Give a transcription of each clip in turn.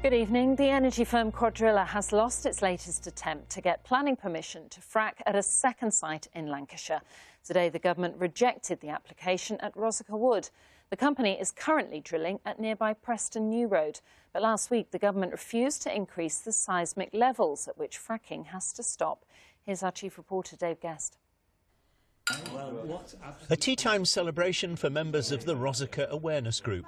Good evening. The energy firm Quadrilla has lost its latest attempt to get planning permission to frack at a second site in Lancashire. Today, the government rejected the application at Roseacre Wood. The company is currently drilling at nearby Preston New Road. But last week, the government refused to increase the seismic levels at which fracking has to stop. Here's our chief reporter, Dave Guest. A tea-time celebration for members of the Roseacre Awareness Group.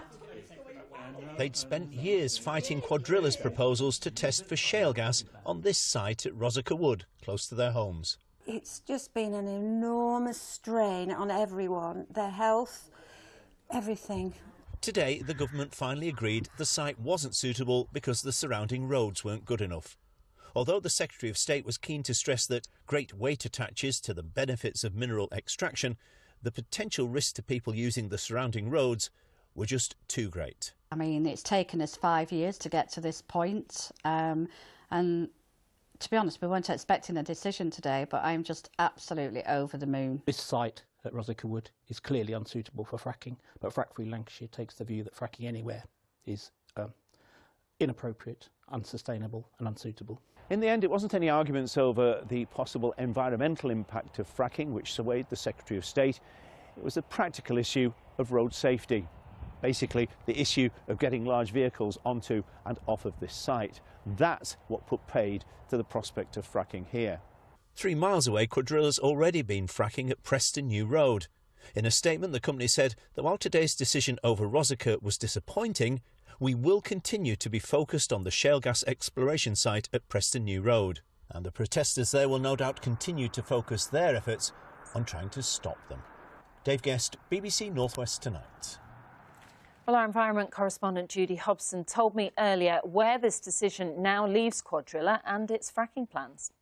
They'd spent years fighting Quadrilla's proposals to test for shale gas on this site at Roseacre Wood, close to their homes. It's just been an enormous strain on everyone, their health, everything. Today, the government finally agreed the site wasn't suitable because the surrounding roads weren't good enough. Although the Secretary of State was keen to stress that great weight attaches to the benefits of mineral extraction, the potential risk to people using the surrounding roads were just too great. I mean, it's taken us 5 years to get to this point, and to be honest, we weren't expecting a decision today, but I'm just absolutely over the moon. This site at Roseacre Wood is clearly unsuitable for fracking, but Frack-Free Lancashire takes the view that fracking anywhere is inappropriate, unsustainable and unsuitable. In the end, it wasn't any arguments over the possible environmental impact of fracking which swayed the Secretary of State. It was a practical issue of road safety. Basically, the issue of getting large vehicles onto and off of this site. That's what put paid to the prospect of fracking here. 3 miles away, Quadrilla's already been fracking at Preston New Road. In a statement, the company said that while today's decision over Roseacre was disappointing, we will continue to be focused on the shale gas exploration site at Preston New Road. And the protesters there will no doubt continue to focus their efforts on trying to stop them. Dave Guest, BBC North West Tonight. Well, our environment correspondent Judy Hobson told me earlier where this decision now leaves Quadrilla and its fracking plans.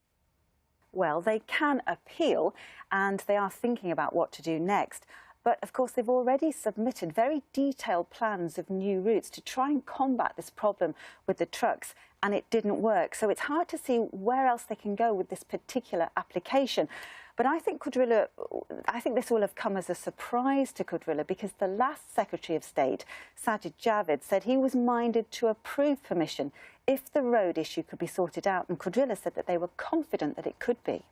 Well, they can appeal and they are thinking about what to do next. But, of course, they've already submitted very detailed plans of new routes to try and combat this problem with the trucks, and it didn't work. So it's hard to see where else they can go with this particular application. But I think this will have come as a surprise to Quadrilla because the last Secretary of State, Sajid Javid, said he was minded to approve permission if the road issue could be sorted out. And Quadrilla said that they were confident that it could be.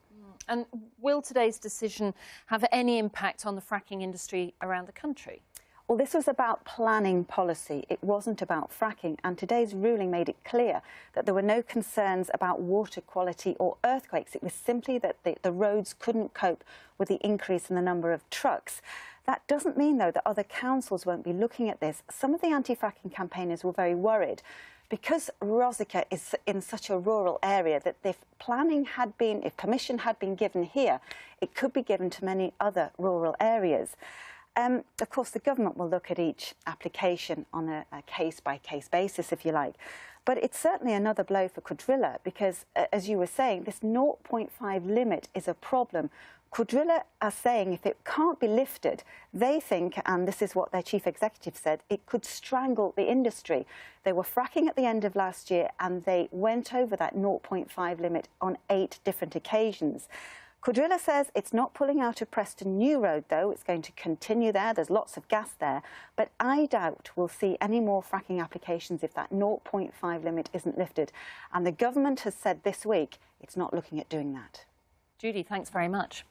And will today's decision have any impact on the fracking industry around the country? Well, this was about planning policy. It wasn't about fracking. And today's ruling made it clear that there were no concerns about water quality or earthquakes. It was simply that the roads couldn't cope with the increase in the number of trucks. That doesn't mean, though, that other councils won't be looking at this. Some of the anti-fracking campaigners were very worried because Roseacre is in such a rural area that if permission had been given here, it could be given to many other rural areas. Of course, the government will look at each application on a case-by-case basis, if you like. But it's certainly another blow for Quadrilla because, as you were saying, this 0.5 limit is a problem. Quadrilla are saying if it can't be lifted, they think, and this is what their chief executive said, it could strangle the industry. They were fracking at the end of last year and they went over that 0.5 limit on 8 different occasions. Quadrilla says it's not pulling out of Preston New Road, though. It's going to continue there. There's lots of gas there. But I doubt we'll see any more fracking applications if that 0.5 limit isn't lifted. And the government has said this week it's not looking at doing that. Judy, thanks very much.